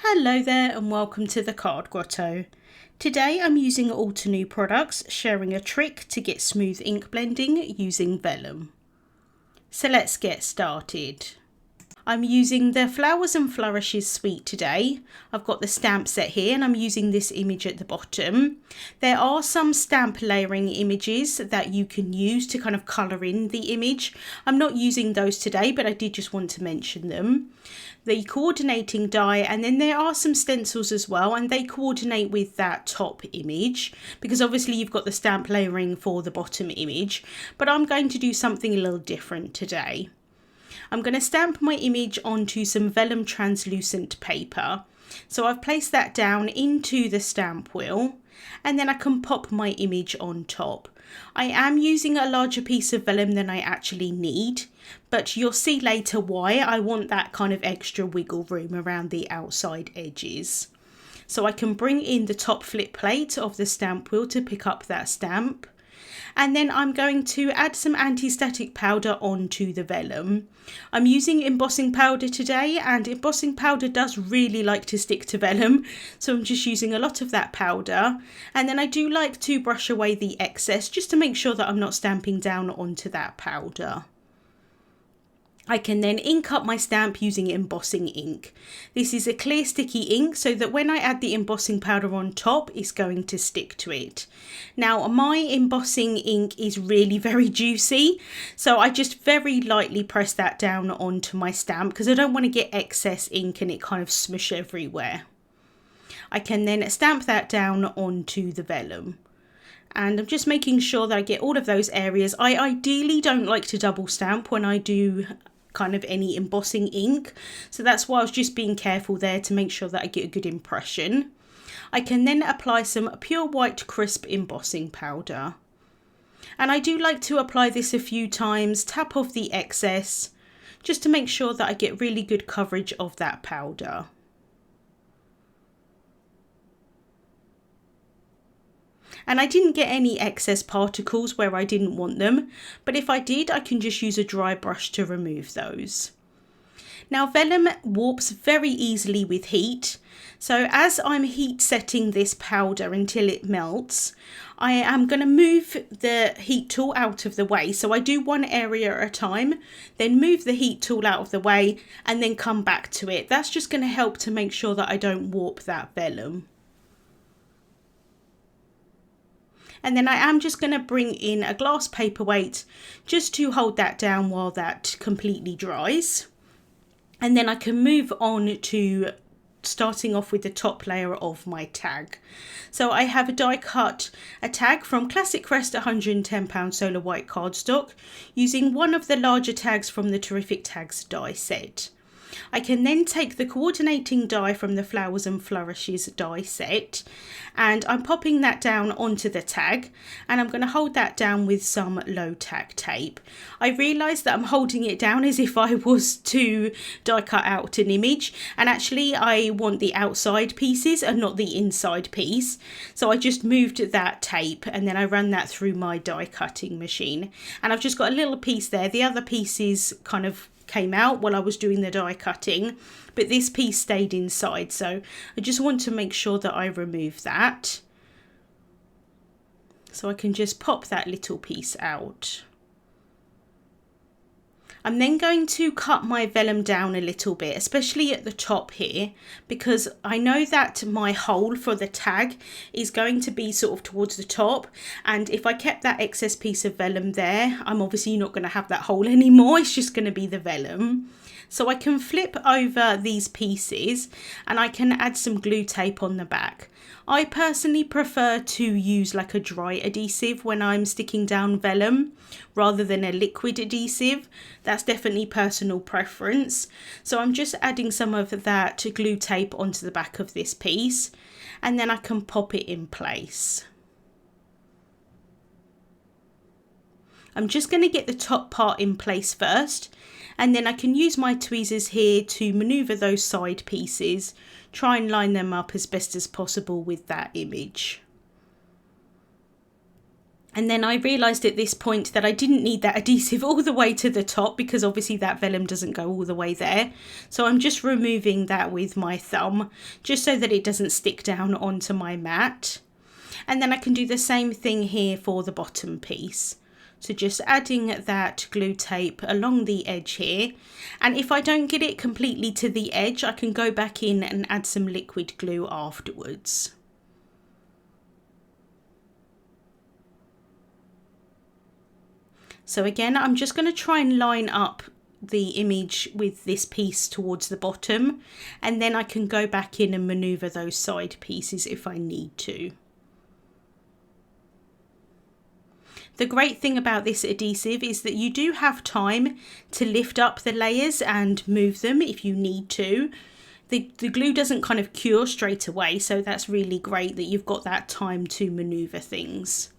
Hello there and welcome to the Card Grotto. Today I'm using Altenew products, sharing a trick to get smooth ink blending using vellum. So let's get started. I'm using the Flowers and Flourishes suite today. I've got the stamp set here and I'm using this image at the bottom. There are some stamp layering images that you can use to kind of colour in the image. I'm not using those today, but I did just want to mention them. The coordinating die, and then there are some stencils as well, and they coordinate with that top image because obviously you've got the stamp layering for the bottom image, but I'm going to do something a little different today. I'm going to stamp my image onto some vellum translucent paper. So I've placed that down into the stamp wheel and then I can pop my image on top. I am using a larger piece of vellum than I actually need, but you'll see later why I want that kind of extra wiggle room around the outside edges. So I can bring in the top flip plate of the stamp wheel to pick up that stamp. And then I'm going to add some anti-static powder onto the vellum. I'm using embossing powder today, and embossing powder does really like to stick to vellum, so I'm just using a lot of that powder. And then I do like to brush away the excess just to make sure that I'm not stamping down onto that powder. I can then ink up my stamp using embossing ink. This is a clear sticky ink so that when I add the embossing powder on top, it's going to stick to it. Now my embossing ink is really very juicy, so I just very lightly press that down onto my stamp because I don't want to get excess ink and it kind of smush everywhere. I can then stamp that down onto the vellum. And I'm just making sure that I get all of those areas. I ideally don't like to double stamp when I do kind of any embossing ink, so that's why I was just being careful there to make sure that I get a good impression. I can then apply some pure white crisp embossing powder, and I do like to apply this a few times, tap off the excess just to make sure that I get really good coverage of that powder. And I didn't get any excess particles where I didn't want them, but if I did, I can just use a dry brush to remove those. Now vellum warps very easily with heat, so as I'm heat setting this powder until it melts, I am going to move the heat tool out of the way. So I do one area at a time, then move the heat tool out of the way and then come back to it. That's just going to help to make sure that I don't warp that vellum. And then I am just going to bring in a glass paperweight just to hold that down while that completely dries. And then I can move on to starting off with the top layer of my tag. So I have a die cut a tag from Classic Crest 110 Solar White cardstock using one of the larger tags from the Terrific Tags die set. I can then take the coordinating die from the Flowers and Flourishes die set, and I'm popping that down onto the tag, and I'm going to hold that down with some low tack tape. I realise that I'm holding it down as if I was to die cut out an image, and actually I want the outside pieces and not the inside piece, so I just moved that tape and then I ran that through my die cutting machine, and I've just got a little piece there. The other pieces kind of came out while I was doing the die cutting, but this piece stayed inside, so I just want to make sure that I remove that. So I can just pop that little piece out. I'm then going to cut my vellum down a little bit, especially at the top here, because I know that my hole for the tag is going to be sort of towards the top, and if I kept that excess piece of vellum there, I'm obviously not going to have that hole anymore. It's just going to be the vellum. So I can flip over these pieces and I can add some glue tape on the back. I personally prefer to use like a dry adhesive when I'm sticking down vellum rather than a liquid adhesive. That's definitely personal preference. So I'm just adding some of that glue tape onto the back of this piece, and then I can pop it in place. I'm just going to get the top part in place first, and then I can use my tweezers here to maneuver those side pieces, try and line them up as best as possible with that image. And then I realised at this point that I didn't need that adhesive all the way to the top, because obviously that vellum doesn't go all the way there. So I'm just removing that with my thumb, just so that it doesn't stick down onto my mat. And then I can do the same thing here for the bottom piece. So just adding that glue tape along the edge here. And if I don't get it completely to the edge, I can go back in and add some liquid glue afterwards. So again, I'm just going to try and line up the image with this piece towards the bottom, and then I can go back in and maneuver those side pieces if I need to. The great thing about this adhesive is that you do have time to lift up the layers and move them if you need to. The glue doesn't kind of cure straight away, so that's really great that you've got that time to maneuver things.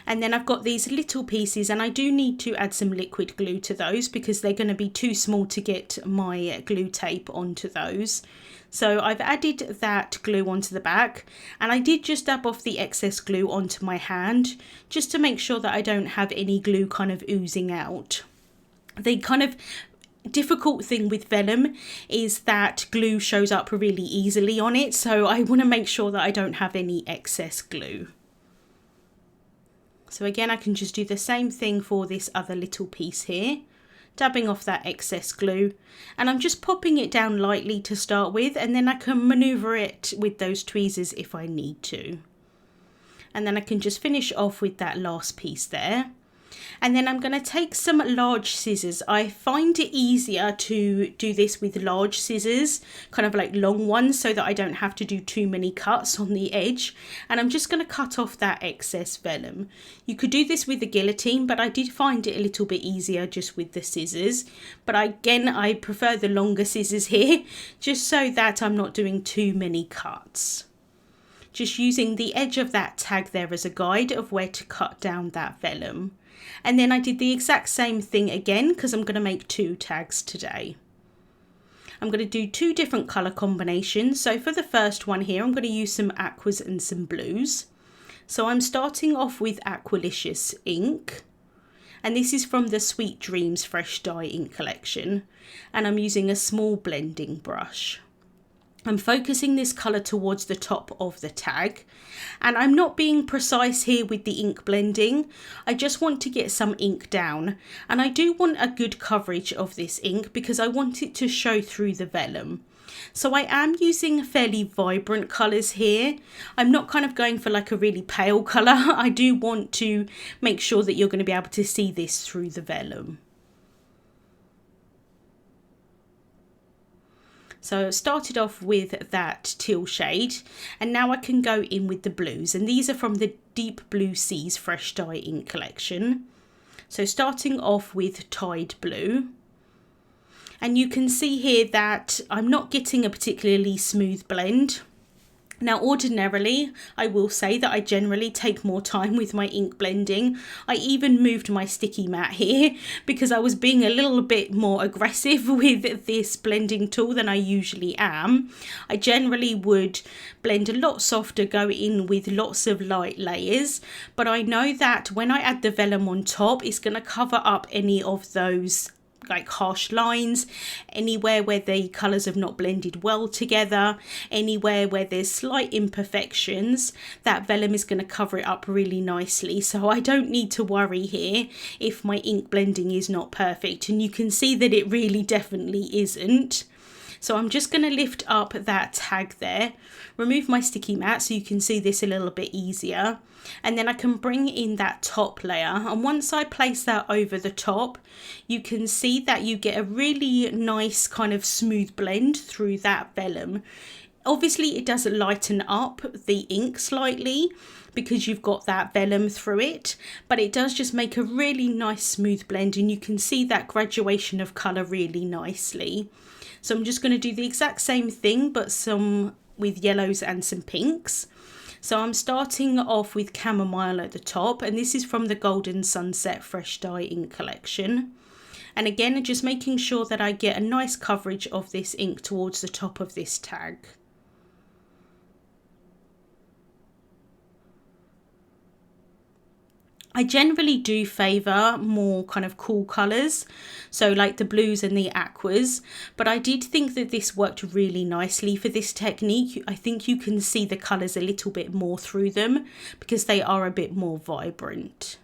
And then I've got these little pieces, and I do need to add some liquid glue to those because they're going to be too small to get my glue tape onto those. So I've added that glue onto the back, and I did just dab off the excess glue onto my hand just to make sure that I don't have any glue kind of oozing out. The kind of difficult thing with vellum is that glue shows up really easily on it, so I want to make sure that I don't have any excess glue. So again, I can just do the same thing for this other little piece here, dabbing off that excess glue, and I'm just popping it down lightly to start with, and then I can maneuver it with those tweezers if I need to. And then I can just finish off with that last piece there. And then I'm going to take some large scissors. I find it easier to do this with large scissors, kind of like long ones, so that I don't have to do too many cuts on the edge. And I'm just going to cut off that excess vellum. You could do this with the guillotine, but I did find it a little bit easier just with the scissors. But again, I prefer the longer scissors here, just so that I'm not doing too many cuts. Just using the edge of that tag there as a guide of where to cut down that vellum. And then I did the exact same thing again because I'm going to make 2 tags today. I'm going to do 2 different colour combinations. So for the first one here, I'm going to use some aquas and some blues. So I'm starting off with Flourishes ink. And this is from the Sweet Dreams Fresh Dye ink collection. And I'm using a small blending brush. I'm focusing this colour towards the top of the tag, and I'm not being precise here with the ink blending. I just want to get some ink down, and I do want a good coverage of this ink because I want it to show through the vellum. So I am using fairly vibrant colours here. I'm not kind of going for like a really pale colour. I do want to make sure that you're going to be able to see this through the vellum. So I started off with that teal shade, and now I can go in with the blues, and these are from the Deep Blue Seas Fresh Dye ink collection. So starting off with Tide Blue, and you can see here that I'm not getting a particularly smooth blend. Now ordinarily, I will say that I generally take more time with my ink blending. I even moved my sticky mat here because I was being a little bit more aggressive with this blending tool than I usually am. I generally would blend a lot softer, go in with lots of light layers, but I know that when I add the vellum on top, it's going to cover up any of those like harsh lines, anywhere where the colours have not blended well together, anywhere where there's slight imperfections. That vellum is going to cover it up really nicely, so I don't need to worry here if my ink blending is not perfect, and you can see that it really definitely isn't. So I'm just going to lift up that tag there, remove my sticky mat so you can see this a little bit easier, and then I can bring in that top layer, and once I place that over the top, you can see that you get a really nice kind of smooth blend through that vellum. Obviously it does lighten up the ink slightly because you've got that vellum through it, but it does just make a really nice smooth blend, and you can see that graduation of colour really nicely. So I'm just going to do the exact same thing, but some with yellows and some pinks. So I'm starting off with Chamomile at the top, and this is from the Golden Sunset Fresh Dye ink collection. And again, just making sure that I get a nice coverage of this ink towards the top of this tag. I generally do favour more kind of cool colours, so like the blues and the aquas, but I did think that this worked really nicely for this technique. I think you can see the colours a little bit more through them because they are a bit more vibrant.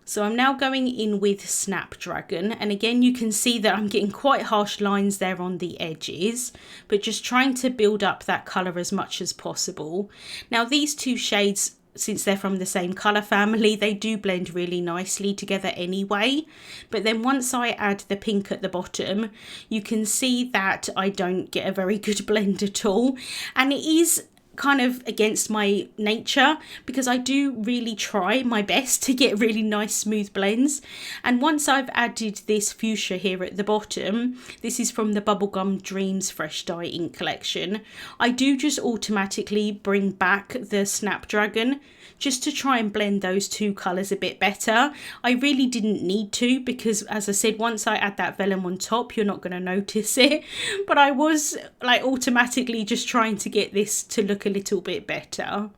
So I'm now going in with Snapdragon, and again you can see that I'm getting quite harsh lines there on the edges, but just trying to build up that colour as much as possible. Now these two shades, since they're from the same colour family, they do blend really nicely together anyway, but then once I add the pink at the bottom, you can see that I don't get a very good blend at all, and it is kind of against my nature because I do really try my best to get really nice smooth blends. And once I've added this fuchsia here at the bottom, this is from the Bubblegum Dreams Fresh Dye Ink collection, I do just automatically bring back the Snapdragon just to try and blend those two colours a bit better. I really didn't need to because, as I said, once I add that vellum on top, you're not going to notice it, but I was like automatically just trying to get this to look a little bit better.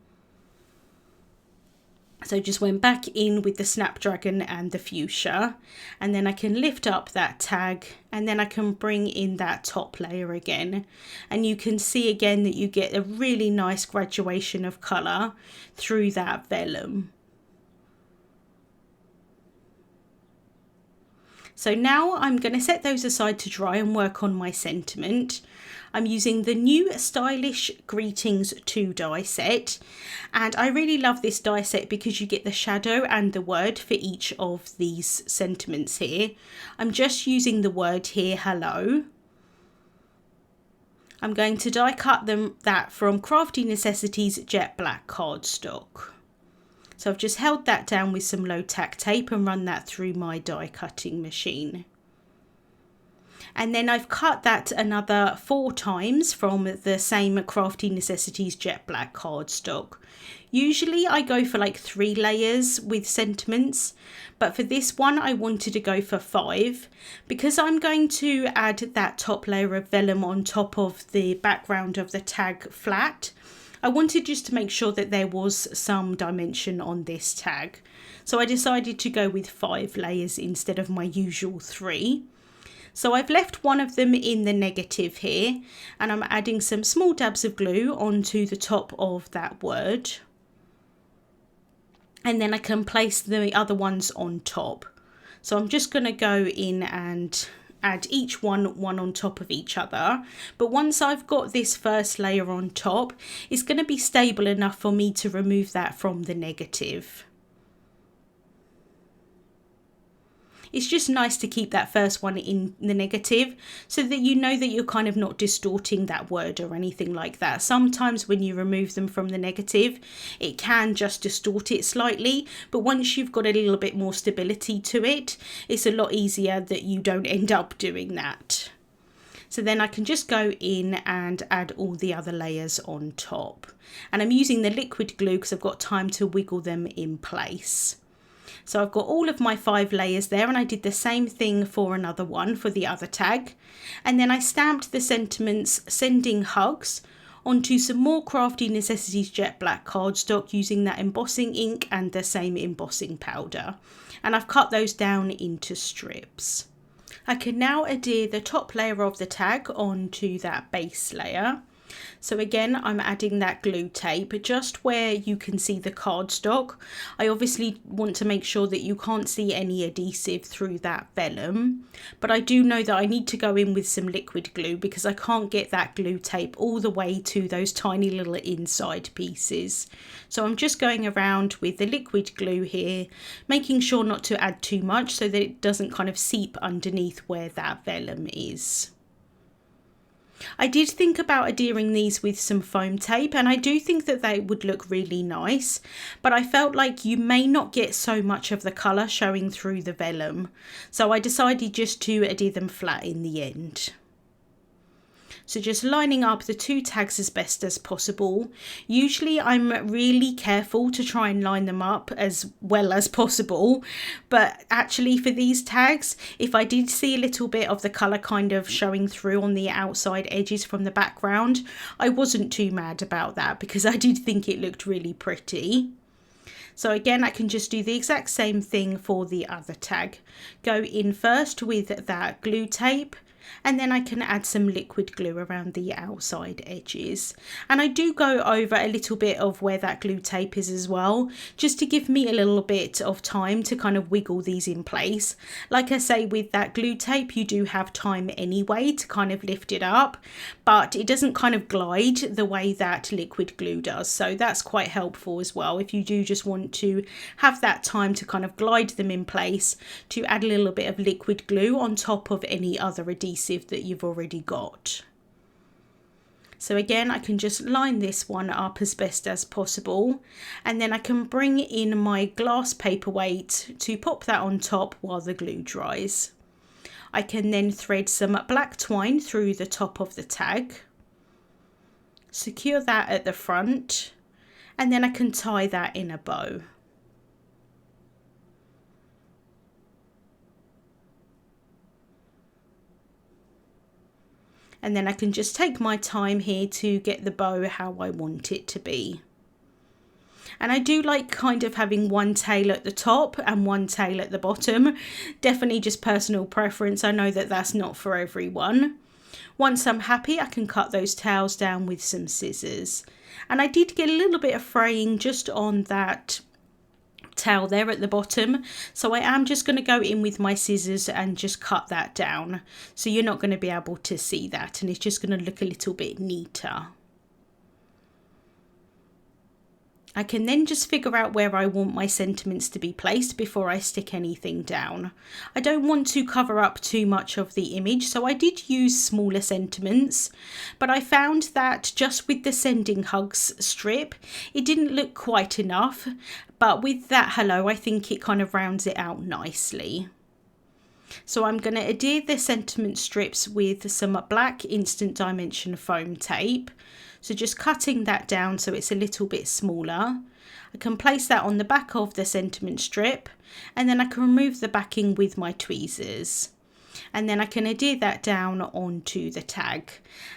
So just went back in with the Snapdragon and the fuchsia, and then I can lift up that tag, and then I can bring in that top layer again, and you can see again that you get a really nice graduation of colour through that vellum. So now I'm going to set those aside to dry and work on my sentiment. I'm using the new Stylish Greetings 2 die set, and I really love this die set because you get the shadow and the word for each of these sentiments here. I'm just using the word here, hello. I'm going to die cut that from Crafty Necessities Jet Black cardstock. So I've just held that down with some low tack tape and run that through my die cutting machine. And then I've cut that another 4 times from the same Crafty Necessities Jet Black cardstock. Usually I go for like 3 layers with sentiments, but for this one I wanted to go for 5 because I'm going to add that top layer of vellum on top of the background of the tag flat. I wanted just to make sure that there was some dimension on this tag. So I decided to go with 5 layers instead of my usual 3. So I've left one of them in the negative here, and I'm adding some small dabs of glue onto the top of that word. And then I can place the other ones on top. So I'm just going to go in and add each one on top of each other. But once I've got this first layer on top, it's going to be stable enough for me to remove that from the negative. It's just nice to keep that first one in the negative so that you know that you're kind of not distorting that word or anything like that. Sometimes when you remove them from the negative, it can just distort it slightly, but once you've got a little bit more stability to it, it's a lot easier that you don't end up doing that. So then I can just go in and add all the other layers on top. And I'm using the liquid glue because I've got time to wiggle them in place. So I've got all of my 5 layers there, and I did the same thing for another one for the other tag. And then I stamped the sentiments "Sending Hugs" onto some more Crafty Necessities Jet Black cardstock using that embossing ink and the same embossing powder. And I've cut those down into strips. I can now adhere the top layer of the tag onto that base layer. So again, I'm adding that glue tape just where you can see the cardstock. I obviously want to make sure that you can't see any adhesive through that vellum, but I do know that I need to go in with some liquid glue because I can't get that glue tape all the way to those tiny little inside pieces. So I'm just going around with the liquid glue here, making sure not to add too much so that it doesn't kind of seep underneath where that vellum is. I did think about adhering these with some foam tape, and I do think that they would look really nice, but I felt like you may not get so much of the colour showing through the vellum, so I decided just to adhere them flat in the end. So just lining up the 2 tags as best as possible. Usually I'm really careful to try and line them up as well as possible, but actually for these tags, if I did see a little bit of the colour kind of showing through on the outside edges from the background, I wasn't too mad about that because I did think it looked really pretty. So again, I can just do the exact same thing for the other tag. Go in first with that glue tape, and then I can add some liquid glue around the outside edges. And I do go over a little bit of where that glue tape is as well, just to give me a little bit of time to kind of wiggle these in place. Like I say, with that glue tape, you do have time anyway to kind of lift it up, but it doesn't kind of glide the way that liquid glue does. So that's quite helpful as well if you do just want to have that time to kind of glide them in place, to add a little bit of liquid glue on top of any other adhesive that you've already got. So again, I can just line this one up as best as possible, and then I can bring in my glass paperweight to pop that on top while the glue dries. I can then thread some black twine through the top of the tag, secure that at the front, and then I can tie that in a bow. And then I can just take my time here to get the bow how I want it to be. And I do like kind of having one tail at the top and one tail at the bottom. Definitely just personal preference. I know that that's not for everyone. Once I'm happy, I can cut those tails down with some scissors. And I did get a little bit of fraying just on that tail there at the bottom, so I am just going to go in with my scissors and just cut that down, so you're not going to be able to see that, and it's just going to look a little bit neater. I can then just figure out where I want my sentiments to be placed before I stick anything down. I don't want to cover up too much of the image, so I did use smaller sentiments, but I found that just with the Sending Hugs strip, it didn't look quite enough, but with that hello, I think it kind of rounds it out nicely. So I'm going to adhere the sentiment strips with some black instant dimension foam tape. So just cutting that down so it's a little bit smaller. I can place that on the back of the sentiment strip, and then I can remove the backing with my tweezers. And then I can adhere that down onto the tag.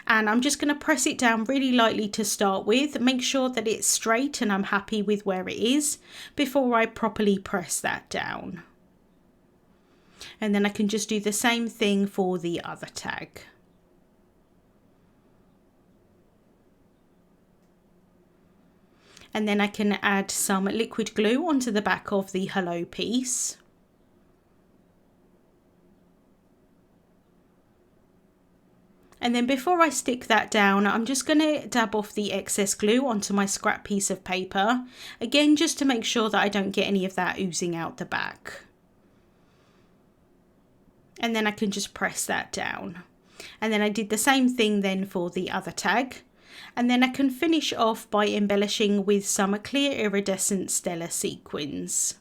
And I'm just going to press it down really lightly to start with. Make sure that it's straight and I'm happy with where it is before I properly press that down. And then I can just do the same thing for the other tag. And then I can add some liquid glue onto the back of the hello piece. And then before I stick that down, I'm just going to dab off the excess glue onto my scrap piece of paper. Again, just to make sure that I don't get any of that oozing out the back. And then I can just press that down. And then I did the same thing then for the other tag. And then I can finish off by embellishing with some clear iridescent stellar sequins.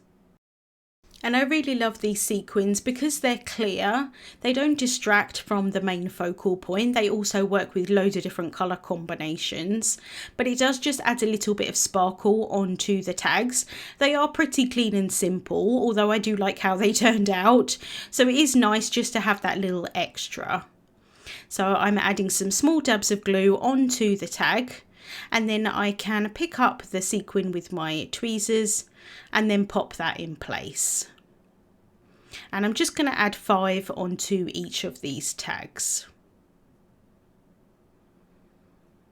And I really love these sequins because they're clear. They don't distract from the main focal point. They also work with loads of different colour combinations, but it does just add a little bit of sparkle onto the tags. They are pretty clean and simple, although I do like how they turned out. So it is nice just to have that little extra. So I'm adding some small dabs of glue onto the tag, and then I can pick up the sequin with my tweezers and then pop that in place. And I'm just going to add 5 onto each of these tags.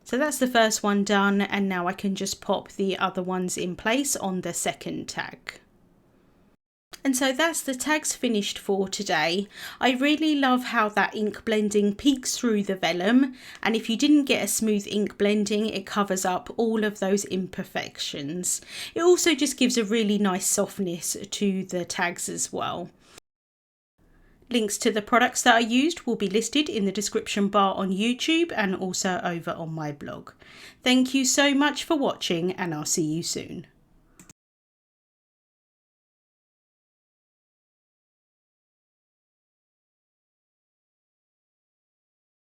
So that's the first one done, and now I can just pop the other ones in place on the second tag. And so that's the tags finished for today. I really love how that ink blending peeks through the vellum, and if you didn't get a smooth ink blending, it covers up all of those imperfections. It also just gives a really nice softness to the tags as well. Links to the products that I used will be listed in the description bar on YouTube and also over on my blog. Thank you so much for watching, and I'll see you soon.